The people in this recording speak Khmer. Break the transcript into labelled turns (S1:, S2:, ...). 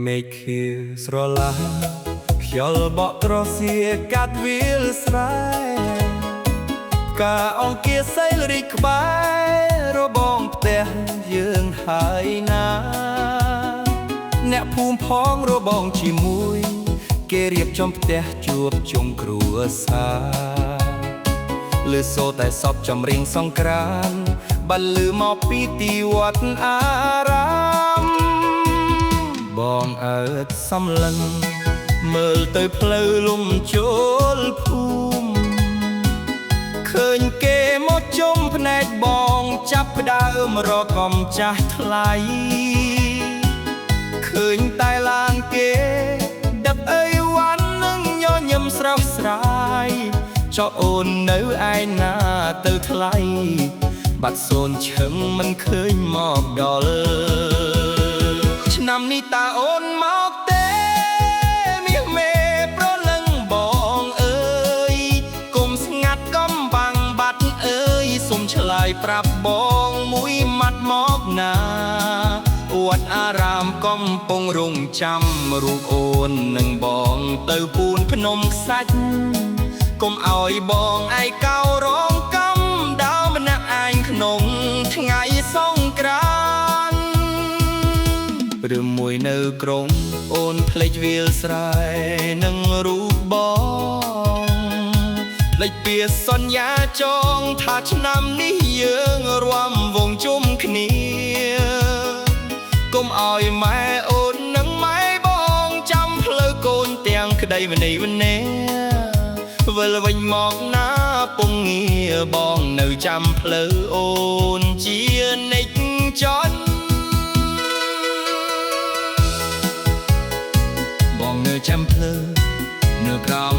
S1: មេឃខៀវស្រឡាខ្យល់បក់ត្រសៀកាត់វាលស្រែការអង្គាសីលរីកក្បែររបងផ្ទះយើងហើយណាអ្នកភូមិផងរបងជាមួយគេរៀបចំផ្ទះជួបជុំគ្រួសារលើសូតែសពចម្រៀងសង្ក្រាន្តបានលឺមកពីទីវត្តអារាមបងអើតសំឡឹងមើលទៅផ្លូវលំចូលភូមិឃើញគេមកជុំភ្នែកបងចាប់ផ្ដើមរកកំចាស់ថ្លៃឃើញតែឡានគេដឹកអីវ៉ាន់នឹងញញឹមស្រស់ស្រាយចោអូននៅឯណាទៅថ្លៃបាត់សូនឈឹងមិនឃើញមកដល់ឆ្នាំនេះតើអូនមកទេមាសមេប្រលឹងបងអើយកុំស្ងាត់កំបាំងបាត់អើយសុំឆ្លើយប្រាប់បងមួយម៉ាត់មកណាវត្តអារាមកំពុងរងចាំរូបអូននឹងបងទៅពូនភ្នំខ្សាច់កុំឲ្យបងឯកោរងកំដើមម្នាក់ឯងក្នុងថ្ងៃសង្ក្រាន្តឬមួយនៅក្រុងអូនភ្លេចវាលស្រែនឹងរូបបងលេចពីសន្យាចងថាឆ្នាំនេះយើងរួមវងជុំគ្នាកុំឲ្យម៉ែអូននិងម៉ែបងចាំផ្លូវកូនទាំងក្តីម្នេះម្នេះវិលវិញមកណាពងងារបងនៅចាំផ្លូវអូនជានិច្ចចន់បងនៅចាំផ្លូវនៅក្រោម